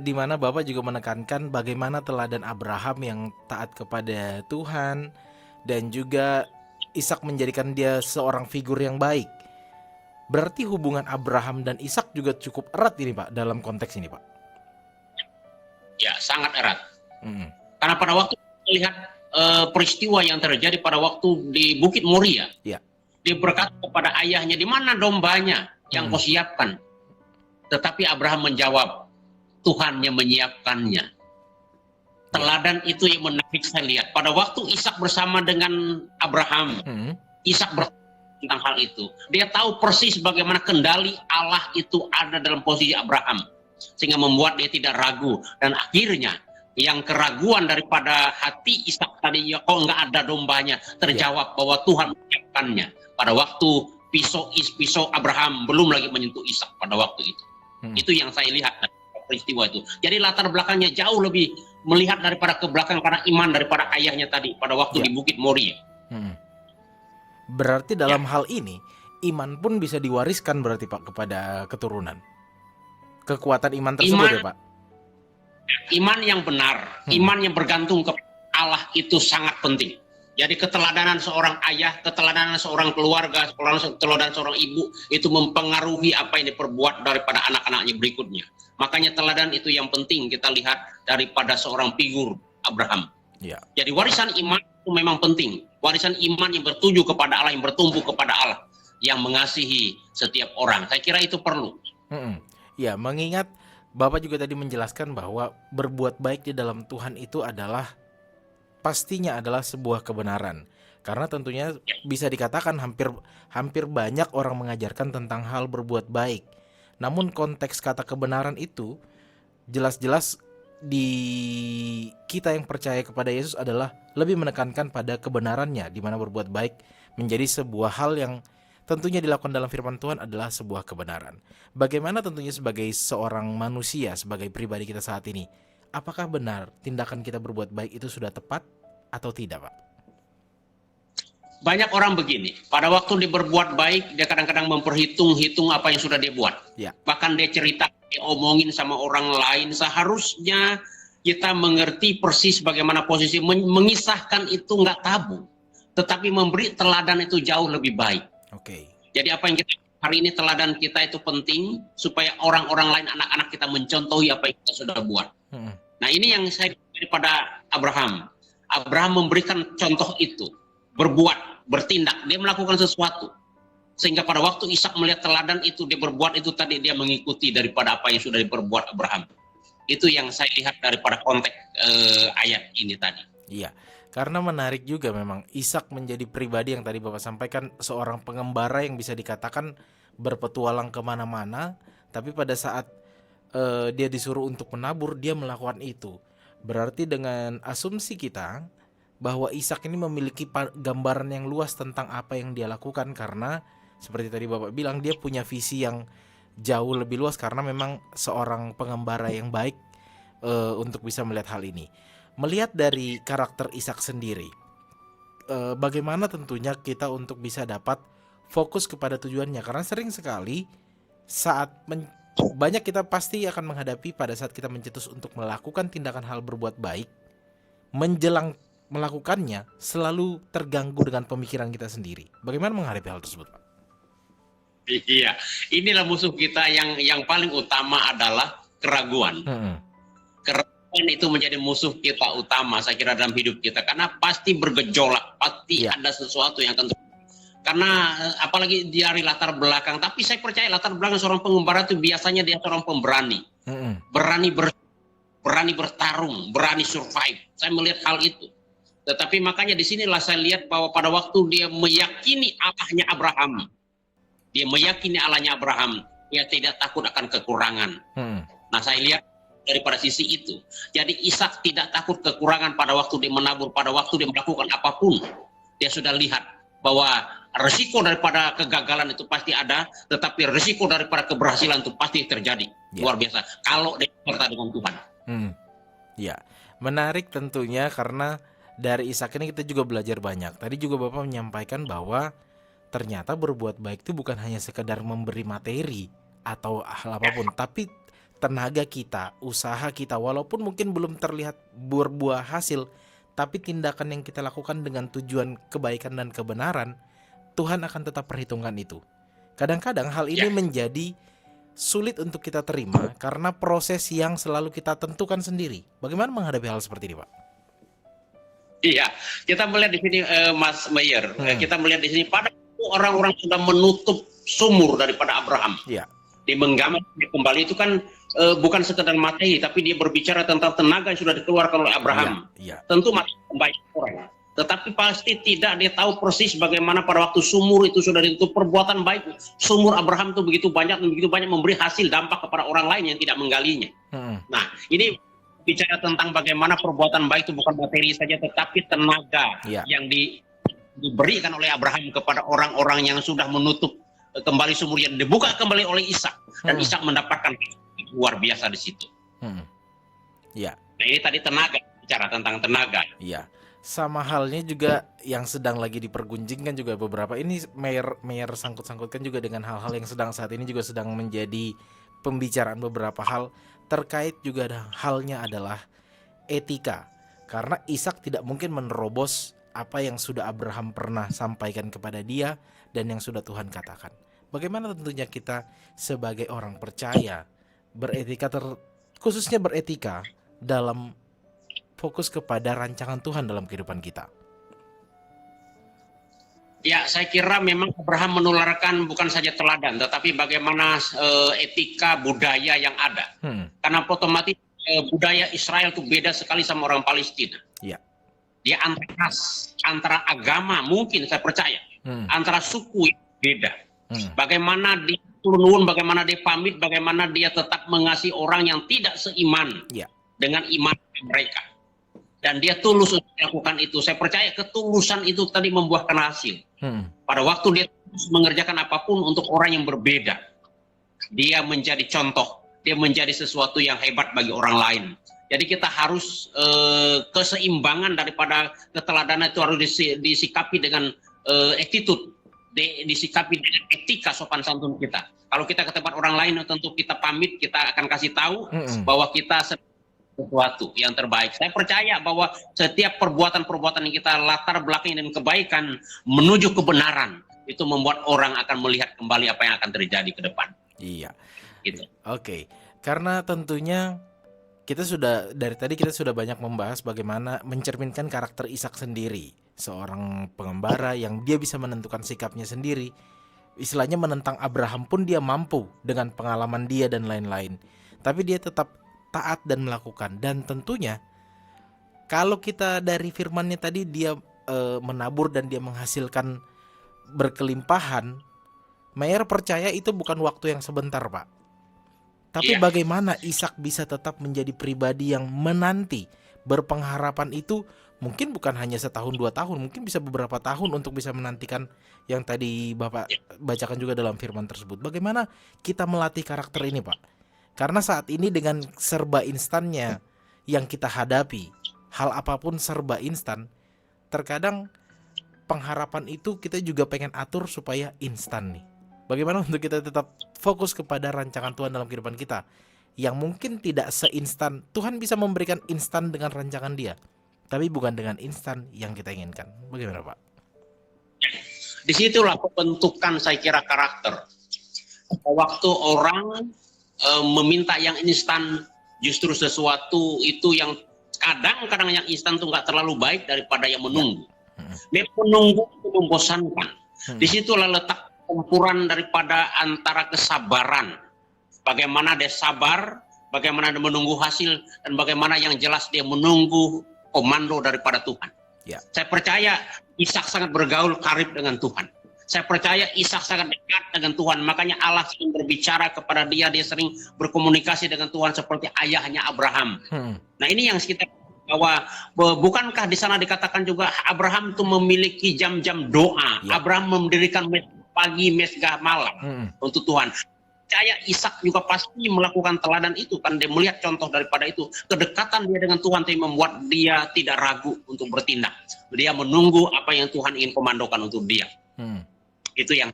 di mana Bapak juga menekankan bagaimana teladan Abraham yang taat kepada Tuhan, dan juga Ishak menjadikan dia seorang figur yang baik. Berarti hubungan Abraham dan Ishak juga cukup erat ini Pak dalam konteks ini Pak. Ya, sangat erat. Karena pada waktu melihat peristiwa yang terjadi pada waktu di Bukit Moria, Ya. dia berkata kepada ayahnya, di mana dombanya yang kau siapkan? Tetapi Abraham menjawab, Tuhan yang menyiapkannya. Teladan itu yang menarik saya lihat. Pada waktu Ishak bersama dengan Abraham, Ishak tentang hal itu. Dia tahu persis bagaimana kendali Allah itu ada dalam posisi Abraham, sehingga membuat dia tidak ragu. Dan akhirnya yang keraguan daripada hati Ishak tadi, ya kok nggak ada dombanya, terjawab bahwa Tuhan menyiapkannya. Pada waktu pisau Abraham belum lagi menyentuh Ishak pada waktu itu. Itu yang saya lihat dari peristiwa itu. Jadi latar belakangnya jauh lebih melihat daripada ke belakang, karena iman daripada ayahnya tadi pada waktu di Bukit Moria. Berarti dalam hal ini iman pun bisa diwariskan berarti Pak kepada keturunan. Kekuatan iman tersebut ya Pak. Iman yang benar, iman yang bergantung kepada Allah itu sangat penting. Jadi keteladanan seorang ayah, keteladanan seorang keluarga, keteladanan seorang ibu itu mempengaruhi apa yang diperbuat daripada anak-anaknya berikutnya. Makanya teladan itu yang penting kita lihat daripada seorang figur Abraham. Ya. Jadi warisan iman itu memang penting. Warisan iman yang bertuju kepada Allah, yang bertumbuh kepada Allah, yang mengasihi setiap orang. Saya kira itu perlu. Ya, mengingat Bapak juga tadi menjelaskan bahwa berbuat baik di dalam Tuhan itu adalah pastinya adalah sebuah kebenaran. Karena tentunya bisa dikatakan hampir banyak orang mengajarkan tentang hal berbuat baik. Namun konteks kata kebenaran itu jelas-jelas di kita yang percaya kepada Yesus adalah lebih menekankan pada kebenarannya, di mana berbuat baik menjadi sebuah hal yang tentunya dilakukan dalam firman Tuhan adalah sebuah kebenaran. Bagaimana tentunya sebagai seorang manusia, sebagai pribadi kita saat ini, apakah benar tindakan kita berbuat baik itu sudah tepat atau tidak, Pak? Banyak orang begini, pada waktu dia berbuat baik, dia kadang-kadang memperhitung-hitung apa yang sudah dia buat. Ya. Bahkan dia cerita, dia omongin sama orang lain. Seharusnya kita mengerti persis bagaimana posisi, mengisahkan itu nggak tabu, tetapi memberi teladan itu jauh lebih baik. Oke. Jadi apa yang kita hari ini, teladan kita itu penting supaya orang-orang lain, anak-anak kita mencontohi apa yang kita sudah buat. Nah, ini yang saya daripada Abraham. Abraham memberikan contoh itu, berbuat, bertindak, dia melakukan sesuatu. Sehingga pada waktu Ishak melihat teladan itu, dia berbuat itu tadi, dia mengikuti daripada apa yang sudah diperbuat Abraham. Itu yang saya lihat daripada konteks ayat ini tadi. Iya. Karena menarik juga memang Ishak menjadi pribadi yang tadi Bapak sampaikan, seorang pengembara yang bisa dikatakan berpetualang kemana-mana, tapi pada saat dia disuruh untuk menabur, dia melakukan itu. Berarti dengan asumsi kita bahwa Ishak ini memiliki gambaran yang luas tentang apa yang dia lakukan, karena seperti tadi Bapak bilang, dia punya visi yang jauh lebih luas karena memang seorang pengembara yang baik untuk bisa melihat hal ini. Melihat dari karakter Ishak sendiri, bagaimana tentunya kita untuk bisa dapat fokus kepada tujuannya, karena sering sekali saat banyak kita pasti akan menghadapi pada saat kita mencetus untuk melakukan tindakan hal berbuat baik, menjelang melakukannya selalu terganggu dengan pemikiran kita sendiri. Bagaimana menghadapi hal tersebut, Pak? Iya, inilah musuh kita yang paling utama adalah keraguan. Keraguan itu menjadi musuh kita utama, saya kira, dalam hidup kita, karena pasti bergejolak, pasti Iya. ada sesuatu yang akan terjadi. Karena apalagi dari latar belakang, tapi saya percaya latar belakang seorang pengembara itu biasanya dia seorang pemberani, berani bertarung, berani survive. Saya melihat hal itu. Tetapi makanya di sinilah saya lihat bahwa pada waktu dia meyakini Allahnya Abraham, dia tidak takut akan kekurangan. Nah, saya lihat daripada sisi itu. Jadi Ishak tidak takut kekurangan pada waktu dia menabur, pada waktu dia melakukan apapun. Dia sudah lihat bahwa resiko daripada kegagalan itu pasti ada, tetapi resiko daripada keberhasilan itu pasti terjadi. Luar biasa. Kalau dia berserta dengan Tuhan. Ya, menarik tentunya karena dari Ishak ini kita juga belajar banyak. Tadi juga Bapak menyampaikan bahwa ternyata berbuat baik itu bukan hanya sekedar memberi materi atau hal apapun, tapi tenaga kita, usaha kita, walaupun mungkin belum terlihat berbuah hasil, tapi tindakan yang kita lakukan dengan tujuan kebaikan dan kebenaran, Tuhan akan tetap perhitungkan itu. Kadang-kadang hal ini menjadi sulit untuk kita terima karena proses yang selalu kita tentukan sendiri. Bagaimana menghadapi hal seperti ini, Pak? Iya, kita melihat di sini, Mas Mayer, kita melihat di sini pada orang-orang sudah menutup sumur daripada Abraham. Iya. Dia menggambar kembali itu kan bukan sekedar materi, tapi dia berbicara tentang tenaga yang sudah dikeluarkan oleh Abraham. Iya. Tentu materi baik orang, tetapi pasti tidak dia tahu persis bagaimana pada waktu sumur itu sudah ditutup. Perbuatan baik sumur Abraham itu begitu banyak memberi hasil dampak kepada orang lain yang tidak menggalinya. Nah, ini bicara tentang bagaimana perbuatan baik itu bukan materi saja, tetapi tenaga yang diberikan oleh Abraham kepada orang-orang yang sudah menutup kembali sumur yang dibuka kembali oleh Ishak, dan Ishak mendapatkan luar biasa di situ. Ya. Nah, ini tadi tenaga, bicara tentang tenaga. Iya. Sama halnya juga yang sedang lagi dipergunjingkan juga beberapa ini Mayer sangkut-sangkutkan juga dengan hal-hal yang sedang saat ini juga sedang menjadi pembicaraan beberapa hal terkait juga ada halnya adalah etika. Karena Ishak tidak mungkin menerobos apa yang sudah Abraham pernah sampaikan kepada dia dan yang sudah Tuhan katakan. Bagaimana tentunya kita sebagai orang percaya beretika khususnya beretika dalam fokus kepada rancangan Tuhan dalam kehidupan kita. Ya, saya kira memang Abraham menularkan bukan saja teladan, tetapi bagaimana etika budaya yang ada. Karena otomatis budaya Israel itu beda sekali sama orang Palestina. Ya. Dia antara agama mungkin saya percaya, antara suku yang beda. Bagaimana dia turun, bagaimana dia pamit, bagaimana dia tetap mengasihi orang yang tidak seiman dengan iman mereka. Dan dia tulus untuk melakukan itu. Saya percaya ketulusan itu tadi membuahkan hasil. Pada waktu dia tulus mengerjakan apapun untuk orang yang berbeda, dia menjadi contoh, dia menjadi sesuatu yang hebat bagi orang lain. Jadi kita harus keseimbangan daripada keteladanan itu harus disikapi dengan attitude, disikapi dengan etika sopan santun kita. Kalau kita ke tempat orang lain tentu kita pamit, kita akan kasih tahu bahwa kita sesuatu yang terbaik. Saya percaya bahwa setiap perbuatan-perbuatan yang kita latar belakang dan kebaikan menuju kebenaran itu membuat orang akan melihat kembali apa yang akan terjadi ke depan. Iya. Gitu. Oke. Karena tentunya kita sudah dari tadi kita sudah banyak membahas bagaimana mencerminkan karakter Ishak sendiri, seorang pengembara yang dia bisa menentukan sikapnya sendiri. Istilahnya menentang Abraham pun dia mampu dengan pengalaman dia dan lain-lain. Tapi dia tetap taat dan melakukan. Dan tentunya kalau kita dari firman-Nya tadi dia menabur dan dia menghasilkan berkelimpahan, Mayer percaya itu bukan waktu yang sebentar, Pak. Tapi bagaimana Ishak bisa tetap menjadi pribadi yang menanti, berpengharapan itu mungkin bukan hanya setahun 2 tahun, mungkin bisa beberapa tahun untuk bisa menantikan yang tadi Bapak bacakan juga dalam firman tersebut. Bagaimana kita melatih karakter ini, Pak? Karena saat ini dengan serba instannya yang kita hadapi, hal apapun serba instan, terkadang pengharapan itu kita juga pengen atur supaya instan nih. Bagaimana untuk kita tetap fokus kepada rancangan Tuhan dalam kehidupan kita, yang mungkin tidak seinstan. Tuhan bisa memberikan instan dengan rancangan Dia, tapi bukan dengan instan yang kita inginkan. Bagaimana Pak? Disitulah pembentukan saya kira karakter. Waktu orang meminta yang instan, justru sesuatu itu yang kadang-kadang yang instan itu nggak terlalu baik daripada yang menunggu. Memang menunggu itu membosankan. Disitulah letak campuran daripada antara kesabaran. Bagaimana dia sabar, bagaimana dia menunggu hasil, dan bagaimana yang jelas dia menunggu komando daripada Tuhan. Ya. Saya percaya Ishak sangat bergaul karib dengan Tuhan. Saya percaya Ishak sangat dekat dengan Tuhan. Makanya Allah sering berbicara kepada dia. Dia sering berkomunikasi dengan Tuhan seperti ayahnya Abraham. Nah ini yang kita bahwa bukankah di sana dikatakan juga Abraham itu memiliki jam-jam doa. Ya. Abraham mendirikan pagi, mesgah malam untuk Tuhan. Percaya Ishak juga pasti melakukan teladan itu, kan dia melihat contoh daripada itu. Kedekatan dia dengan Tuhan yang membuat dia tidak ragu untuk bertindak. Dia menunggu apa yang Tuhan ingin komandokan untuk dia. Itu yang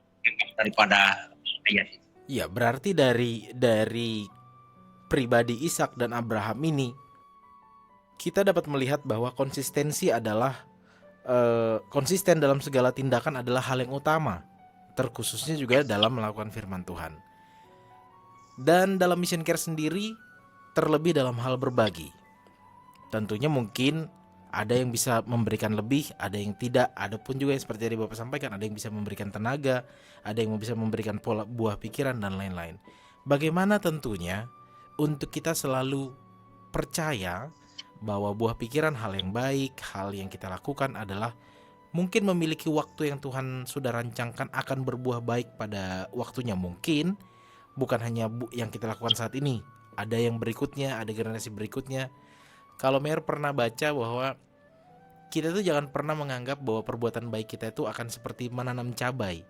daripada ayat itu. Ya, berarti dari pribadi Ishak dan Abraham ini kita dapat melihat bahwa konsistensi adalah konsisten dalam segala tindakan adalah hal yang utama, terkhususnya juga dalam melakukan firman Tuhan. Dan dalam Mission Care sendiri, terlebih dalam hal berbagi. Tentunya mungkin ada yang bisa memberikan lebih, ada yang tidak. Ada pun juga yang seperti yang Bapak sampaikan, ada yang bisa memberikan tenaga, ada yang bisa memberikan pola buah pikiran dan lain-lain. Bagaimana tentunya untuk kita selalu percaya bahwa buah pikiran hal yang baik, hal yang kita lakukan adalah mungkin memiliki waktu yang Tuhan sudah rancangkan akan berbuah baik pada waktunya. Mungkin bukan hanya yang kita lakukan saat ini, ada yang berikutnya, ada generasi berikutnya. Kalau Mer pernah baca bahwa kita tuh jangan pernah menganggap bahwa perbuatan baik kita itu akan seperti menanam cabai,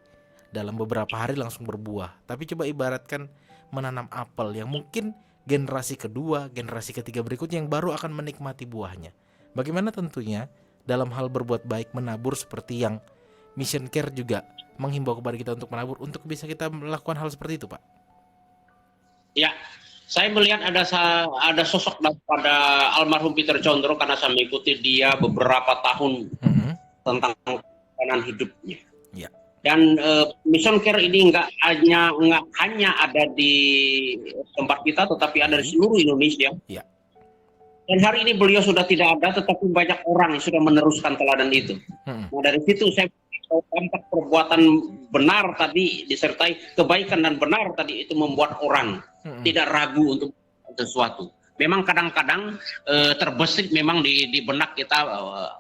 dalam beberapa hari langsung berbuah. Tapi coba ibaratkan menanam apel yang mungkin generasi kedua, generasi ketiga berikutnya yang baru akan menikmati buahnya. Bagaimana tentunya dalam hal berbuat baik, menabur, seperti yang Mission Care juga menghimbau kepada kita untuk menabur, untuk bisa kita melakukan hal seperti itu, Pak. Ya, saya melihat ada sosok daripada almarhum Peter Condro karena saya mengikuti dia beberapa tahun tentang perjalanan hidupnya. Ya. Dan Mission Care ini nggak hanya ada di tempat kita, tetapi ada di seluruh Indonesia. Ya. Dan hari ini beliau sudah tidak ada, tetapi banyak orang yang sudah meneruskan teladan itu. Nah, dari situ saya tampak perbuatan benar tadi disertai kebaikan dan benar tadi itu membuat orang tidak ragu untuk sesuatu. Memang kadang-kadang terbesit memang di benak kita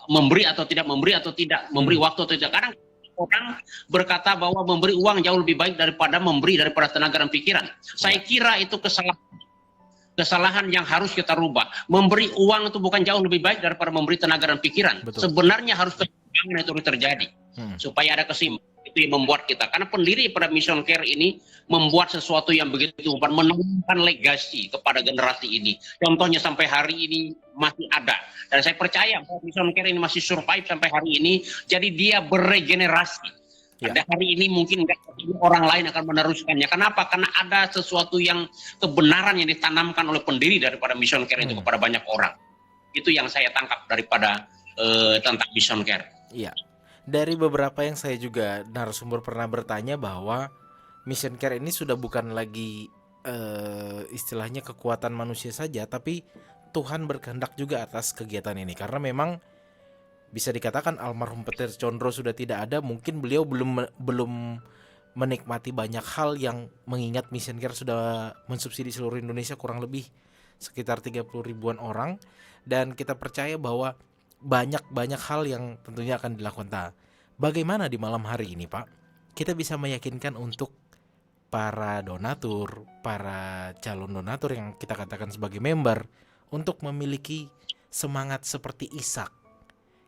memberi atau tidak, memberi waktu atau tidak. Kadang orang berkata bahwa memberi uang jauh lebih baik daripada memberi daripada tenaga dan pikiran. Saya kira itu kesalahan yang harus kita rubah. Memberi uang itu bukan jauh lebih baik daripada memberi tenaga dan pikiran. Betul. Sebenarnya harus keseimbangan itu terjadi supaya ada keseimbangan. Itu yang membuat kita, karena pendiri pada Mission Care ini membuat sesuatu yang begitu menumbuhkan legasi kepada generasi ini. Contohnya sampai hari ini masih ada, dan saya percaya bahwa Mission Care ini masih survive sampai hari ini. Jadi dia beregenerasi. Ada hari ini mungkin orang lain akan meneruskannya. Kenapa? Karena ada sesuatu yang kebenaran yang ditanamkan oleh pendiri daripada Mission Care itu kepada banyak orang. Itu yang saya tangkap daripada tentang Mission Care. Iya. Dari beberapa yang saya juga narasumber pernah bertanya bahwa Mission Care ini sudah bukan lagi istilahnya kekuatan manusia saja, tapi Tuhan berkehendak juga atas kegiatan ini. Karena memang bisa dikatakan almarhum Peter Condro sudah tidak ada, mungkin beliau belum menikmati banyak hal yang mengingat Mission Care sudah mensubsidi seluruh Indonesia kurang lebih sekitar 30 ribuan orang, dan kita percaya bahwa banyak hal yang tentunya akan dilakukan. Bagaimana di malam hari ini, Pak, kita bisa meyakinkan untuk para donatur, para calon donatur yang kita katakan sebagai member, untuk memiliki semangat seperti Ishak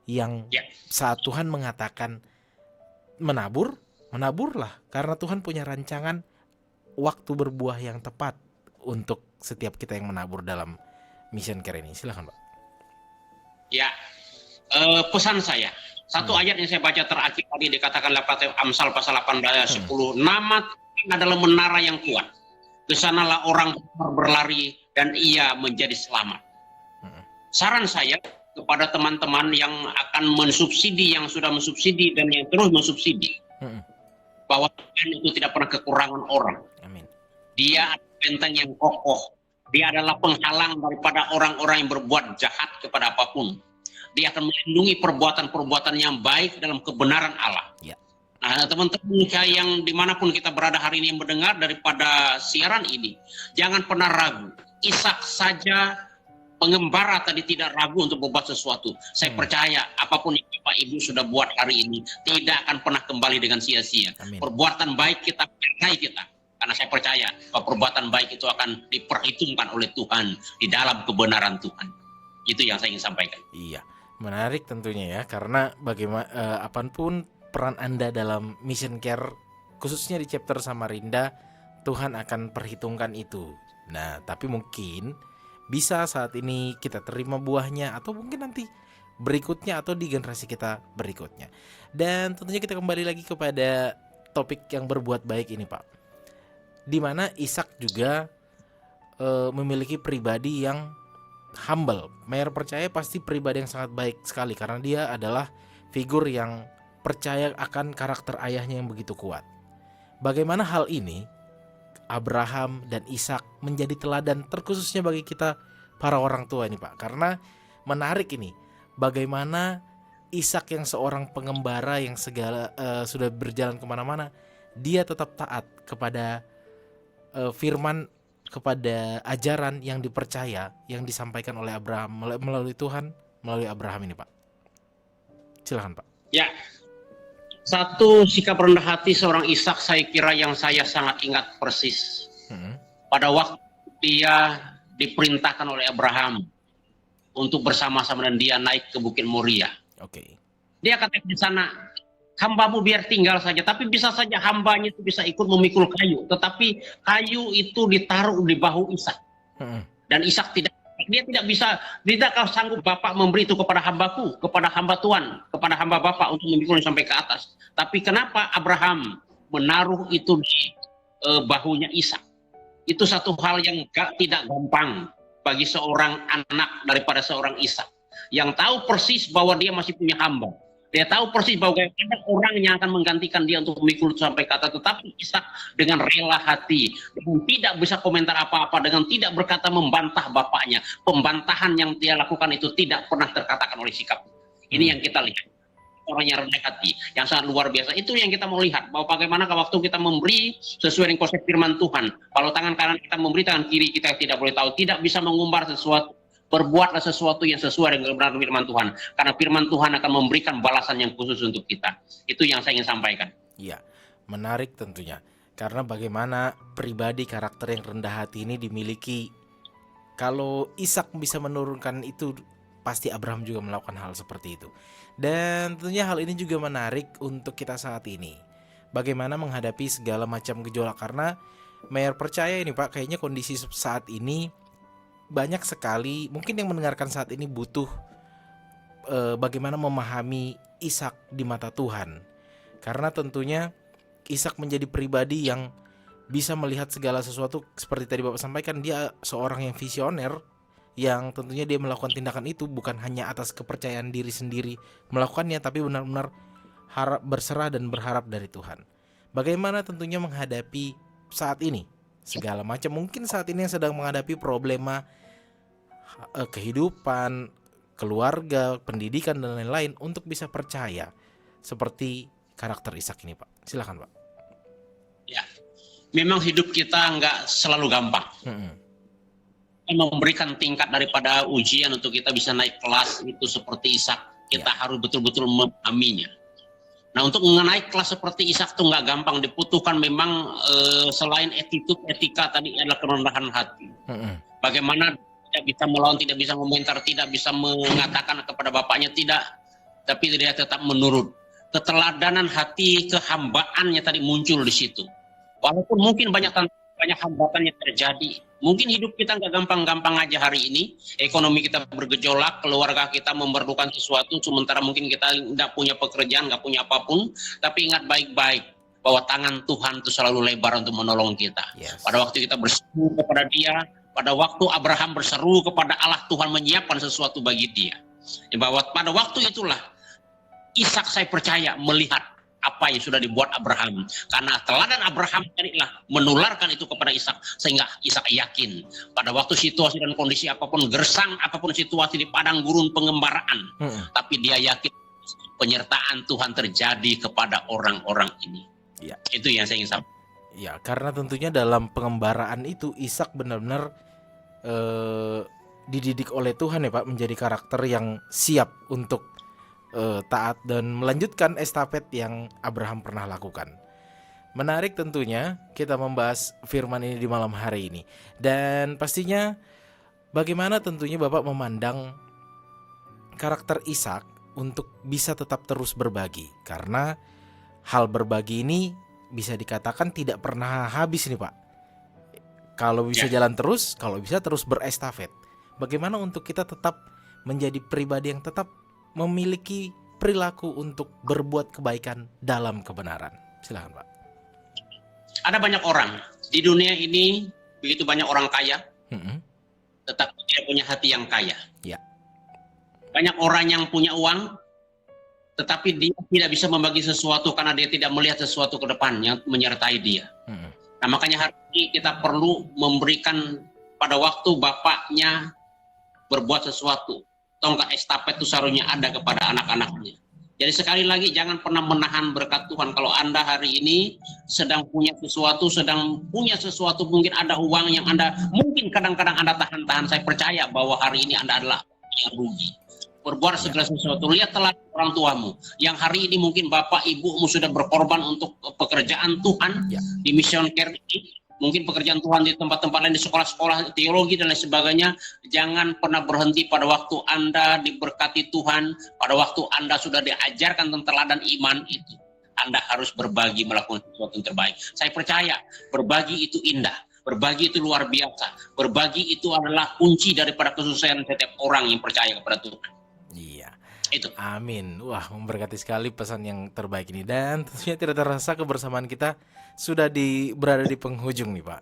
yang saat Tuhan mengatakan menaburlah, karena Tuhan punya rancangan waktu berbuah yang tepat untuk setiap kita yang menabur dalam mission care ini? Silakan Pak. Ya, pesan saya. Satu ayat yang saya baca terakhir tadi dikatakan dalam Amsal pasal 18 ayat 10. Nama Tuhan adalah menara yang kuat. Ke sanalah orang berlari dan ia menjadi selamat. Saran saya kepada teman-teman yang akan mensubsidi, yang sudah mensubsidi dan yang terus mensubsidi, bahwa Tuhan itu tidak pernah kekurangan orang. Amin. Dia adalah benteng yang kokoh. Dia adalah penghalang daripada orang-orang yang berbuat jahat kepada apapun. Dia akan melindungi perbuatan-perbuatan yang baik dalam kebenaran Allah. Ya. Nah, teman-teman yang dimanapun kita berada hari ini yang mendengar daripada siaran ini, jangan pernah ragu. Ishak saja pengembara tadi tidak ragu untuk berbuat sesuatu. Saya percaya apapun yang Bapak Ibu sudah buat hari ini tidak akan pernah kembali dengan sia-sia. Amin. Perbuatan baik kita percaya kita. Karena saya percaya bahwa perbuatan baik itu akan diperhitungkan oleh Tuhan di dalam kebenaran Tuhan. Itu yang saya ingin sampaikan. Iya, menarik tentunya ya, karena bagaimana apapun peran Anda dalam mission care, khususnya di chapter Samarinda, Tuhan akan perhitungkan itu. Nah, tapi mungkin bisa saat ini kita terima buahnya, atau mungkin nanti berikutnya atau di generasi kita berikutnya. Dan tentunya kita kembali lagi kepada topik yang berbuat baik ini Pak, di mana Ishak juga memiliki pribadi yang humble. Mayor percaya pasti pribadi yang sangat baik sekali, karena dia adalah figur yang percaya akan karakter ayahnya yang begitu kuat. Bagaimana hal ini Abraham dan Ishak menjadi teladan terkhususnya bagi kita para orang tua ini Pak, karena menarik ini bagaimana Ishak yang seorang pengembara yang segala sudah berjalan kemana-mana, dia tetap taat kepada firman, kepada ajaran yang dipercaya, yang disampaikan oleh Abraham melalui Tuhan, melalui Abraham ini Pak. Silakan Pak. Ya, satu sikap rendah hati seorang Ishak saya kira yang saya sangat ingat persis. Pada waktu dia diperintahkan oleh Abraham untuk bersama-sama dengan dia naik ke Bukit Moria. Oke. Dia katakan di sana, hambamu biar tinggal saja, tapi bisa saja hambanya itu bisa ikut memikul kayu, tetapi kayu itu ditaruh di bahu Ishak. Dan Ishak dia tidak bisa, tidak sanggup Bapak memberi itu kepada hambaku, kepada hamba Tuhan, kepada hamba Bapak untuk memikul sampai ke atas. Tapi kenapa Abraham menaruh itu di bahunya Ishak? Itu satu hal yang tidak gampang bagi seorang anak daripada seorang Ishak, yang tahu persis bahwa dia masih punya hamba. Dia tahu persis bahwa ada orang yang akan menggantikan dia untuk memikul sampai ke atas. Tetapi Ishak dengan rela hati, dengan tidak bisa komentar apa-apa, dengan tidak berkata membantah bapaknya. Pembantahan yang dia lakukan itu tidak pernah terkatakan oleh sikap. Ini yang kita lihat. Orang yang rendah hati, yang sangat luar biasa. Itu yang kita mau lihat, bahwa bagaimana waktu kita memberi sesuai dengan konsep firman Tuhan. Kalau tangan kanan kita memberi, tangan kiri kita tidak boleh tahu. Tidak bisa mengumbar sesuatu. Berbuatlah sesuatu yang sesuai dengan kebenaran firman Tuhan. Karena firman Tuhan akan memberikan balasan yang khusus untuk kita. Itu yang saya ingin sampaikan. Iya, menarik tentunya. Karena bagaimana pribadi karakter yang rendah hati ini dimiliki. Kalau Ishak bisa menurunkan itu, pasti Abraham juga melakukan hal seperti itu. Dan tentunya hal ini juga menarik untuk kita saat ini. Bagaimana menghadapi segala macam gejolak. Karena Mayor percaya ini Pak, kayaknya kondisi saat ini banyak sekali mungkin yang mendengarkan saat ini butuh bagaimana memahami Ishak di mata Tuhan. Karena tentunya Ishak menjadi pribadi yang bisa melihat segala sesuatu. Seperti tadi Bapak sampaikan, dia seorang yang visioner, yang tentunya dia melakukan tindakan itu bukan hanya atas kepercayaan diri sendiri melakukannya, tapi benar-benar berserah dan berharap dari Tuhan. Bagaimana tentunya menghadapi saat ini segala macam, mungkin saat ini yang sedang menghadapi problema kehidupan, keluarga, pendidikan dan lain-lain, untuk bisa percaya seperti karakter Ishak ini Pak. Silakan Pak. Ya, memang hidup kita nggak selalu gampang. Memberikan tingkat daripada ujian untuk kita bisa naik kelas itu seperti Ishak, kita harus betul-betul memahaminya. Nah, untuk naik kelas seperti Ishak itu nggak gampang, dibutuhkan memang selain attitude, etika tadi adalah kerendahan hati. Bagaimana tidak bisa melawan, tidak bisa komentar, tidak bisa mengatakan kepada bapaknya tidak, tapi dia tetap menurut. Keteladanan hati, kehambaannya tadi muncul di situ. Walaupun mungkin banyak hambatan yang terjadi, Mungkin hidup kita nggak gampang-gampang aja hari ini, ekonomi kita bergejolak, keluarga kita memerlukan sesuatu, sementara mungkin kita nggak punya pekerjaan, nggak punya apapun, tapi ingat baik-baik bahwa tangan Tuhan itu selalu lebar untuk menolong kita. Yes. Pada waktu kita berseru kepada Dia, pada waktu Abraham berseru kepada Allah, Tuhan menyiapkan sesuatu bagi dia. Bahwa pada waktu itulah Ishak, saya percaya, melihat apa yang sudah dibuat Abraham. Karena teladan Abraham inilah menularkan itu kepada Ishak, sehingga Ishak yakin pada waktu situasi dan kondisi apapun, gersang apapun situasi di padang gurun pengembaraan, tapi dia yakin penyertaan Tuhan terjadi kepada orang-orang ini. Ya. Itu yang saya ingin sampaikan. Ya, karena tentunya dalam pengembaraan itu Ishak benar-benar dididik oleh Tuhan ya Pak, menjadi karakter yang siap untuk taat dan melanjutkan estafet yang Abraham pernah lakukan. Menarik tentunya kita membahas firman ini di malam hari ini. Dan pastinya bagaimana tentunya Bapak memandang karakter Ishak untuk bisa tetap terus berbagi. Karena hal berbagi ini bisa dikatakan tidak pernah habis nih Pak. Kalau bisa jalan terus, kalau bisa terus berestafet. Bagaimana untuk kita tetap menjadi pribadi yang tetap memiliki perilaku untuk berbuat kebaikan dalam kebenaran. Silakan Pak. Ada banyak orang di dunia ini, begitu banyak orang kaya, tetapi tidak punya hati yang kaya. Ya. Banyak orang yang punya uang, tetapi dia tidak bisa membagi sesuatu karena dia tidak melihat sesuatu ke depan yang menyertai dia. Nah, makanya hari ini kita perlu memberikan pada waktu bapaknya berbuat sesuatu. Tongkat estafet itu seharusnya ada kepada anak-anaknya. Jadi sekali lagi jangan pernah menahan berkat Tuhan. Kalau Anda hari ini sedang punya sesuatu, mungkin ada uang yang Anda, mungkin kadang-kadang Anda tahan-tahan. Saya percaya bahwa hari ini Anda adalah yang rugi. Berbuat segala sesuatu. Lihat telah orang tuamu yang hari ini mungkin bapak ibumu sudah berkorban untuk pekerjaan Tuhan di mission care ini. Mungkin pekerjaan Tuhan di tempat-tempat lain, di sekolah-sekolah teologi dan lain sebagainya. Jangan pernah berhenti pada waktu Anda diberkati Tuhan, pada waktu Anda sudah diajarkan tentang teladan iman itu. Anda harus berbagi, melakukan sesuatu yang terbaik. Saya percaya berbagi itu indah, berbagi itu luar biasa. Berbagi itu adalah kunci daripada kesuksesan setiap orang yang percaya kepada Tuhan. Iya. Itu. Amin. Wah, memberkati sekali pesan yang terbaik ini. Dan tentunya tidak terasa kebersamaan kita sudah berada di penghujung nih Pak.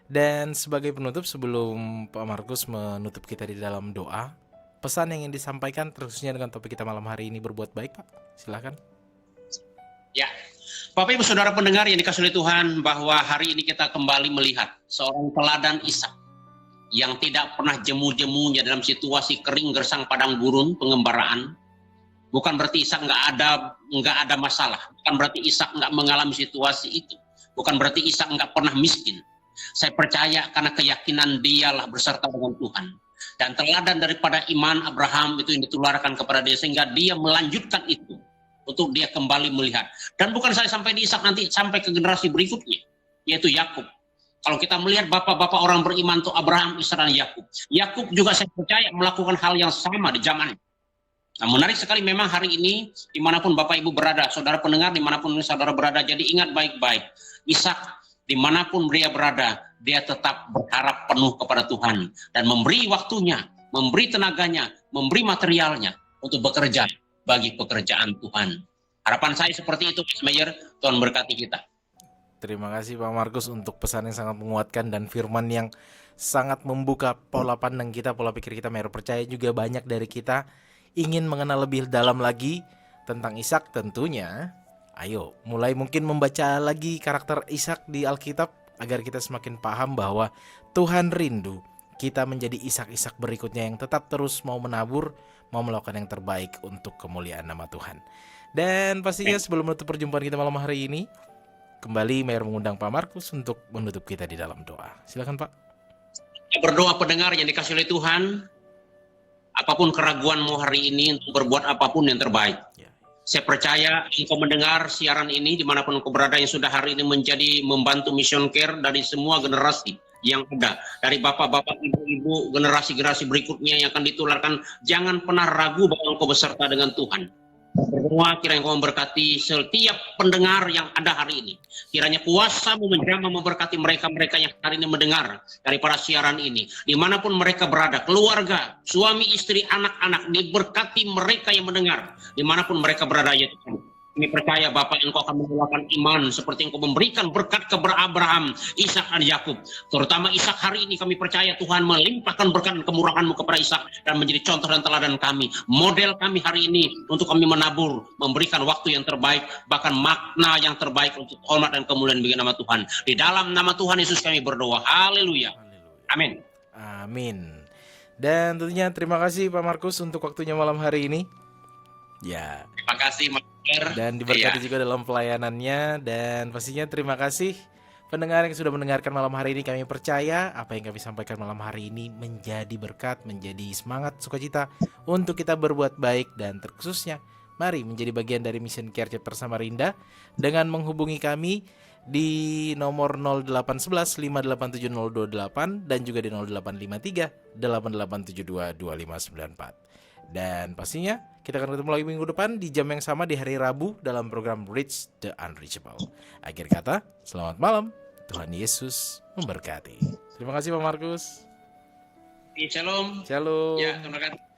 Dan sebagai penutup, sebelum Pak Markus menutup kita di dalam doa, pesan yang ingin disampaikan terkhususnya dengan topik kita malam hari ini, berbuat baik Pak. Silakan. Ya, Bapak Ibu Saudara pendengar yang dikasihi oleh Tuhan, bahwa hari ini kita kembali melihat seorang teladan Ishak yang tidak pernah jemu-jemunya dalam situasi kering gersang padang gurun pengembaraan. Bukan berarti Ishak nggak ada masalah. Bukan berarti Ishak nggak mengalami situasi itu. Bukan berarti Ishak nggak pernah miskin. Saya percaya karena keyakinan dialah berserta dengan Tuhan. Dan teladan daripada iman Abraham itu yang ditularkan kepada dia, sehingga dia melanjutkan itu untuk dia kembali melihat. Dan bukan saya sampai di Ishak, nanti sampai ke generasi berikutnya, yaitu Yakub. Kalau kita melihat bapak-bapak orang beriman itu Abraham, Ishak, dan Yakub. Yakub juga saya percaya melakukan hal yang sama di zaman. Nah, menarik sekali memang hari ini dimanapun Bapak Ibu berada, saudara pendengar dimanapun saudara berada, jadi ingat baik-baik, Ishak dimanapun dia berada, dia tetap berharap penuh kepada Tuhan dan memberi waktunya, memberi tenaganya, memberi materialnya untuk bekerja bagi pekerjaan Tuhan. Harapan saya seperti itu, Mas Meyer. Tuhan berkati kita. Terima kasih Pak Markus untuk pesan yang sangat menguatkan dan firman yang sangat membuka pola pandang kita, pola pikir kita. Meyer percaya juga banyak dari kita ingin mengenal lebih dalam lagi tentang Ishak. Tentunya ayo mulai mungkin membaca lagi karakter Ishak di Alkitab agar kita semakin paham bahwa Tuhan rindu kita menjadi Ishak-Ishak berikutnya yang tetap terus mau menabur, mau melakukan yang terbaik untuk kemuliaan nama Tuhan. Dan pastinya sebelum menutup perjumpaan kita malam hari ini, kembali Meyer mengundang Pak Markus untuk menutup kita di dalam doa. Silakan Pak. Berdoa pendengar yang dikasihi oleh Tuhan, apapun keraguanmu hari ini untuk berbuat apapun yang terbaik. Saya percaya engkau mendengar siaran ini dimanapun engkau berada, yang sudah hari ini menjadi membantu mission care dari semua generasi yang ada. Dari bapak-bapak, ibu-ibu, generasi-generasi berikutnya yang akan ditularkan. Jangan pernah ragu bahwa engkau beserta dengan Tuhan. Berdoa kiranya Engkau memberkati setiap pendengar yang ada hari ini. Kiranya kuasa-Mu menjamah memberkati mereka-mereka yang hari ini mendengar daripada siaran ini. Dimanapun mereka berada, keluarga, suami, istri, anak-anak, diberkati mereka yang mendengar. Dimanapun mereka berada, ya Tuhan. Kami percaya Bapak Engkau akan mengeluarkan iman seperti Engkau memberikan berkat kepada Abraham, Ishak dan Yakub. Terutama Ishak hari ini kami percaya Tuhan melimpahkan berkat dan kemurahan-Mu kepada Ishak dan menjadi contoh dan teladan kami. Model kami hari ini untuk kami menabur, memberikan waktu yang terbaik, bahkan makna yang terbaik untuk hormat dan kemuliaan bagi nama Tuhan. Di dalam nama Tuhan Yesus kami berdoa. Haleluya. Amin. Amin. Dan tentunya terima kasih Pak Markus untuk waktunya malam hari ini. Ya. Terima kasih Mas Fer. Dan diberkati Iya. juga dalam pelayanannya. Dan pastinya terima kasih pendengar yang sudah mendengarkan malam hari ini. Kami percaya apa yang kami sampaikan malam hari ini menjadi berkat, menjadi semangat, sukacita untuk kita berbuat baik. Dan terkhususnya mari menjadi bagian dari Mission Care Chapter Samarinda dengan menghubungi kami di nomor 0811 5870228 dan juga di 0853 8872 2594. Dan pastinya kita akan ketemu lagi minggu depan di jam yang sama di hari Rabu dalam program Reach the Unreachable. Akhir kata, selamat malam. Tuhan Yesus memberkati. Terima kasih Pak Markus. Shalom. Shalom. Ya, terima kasih.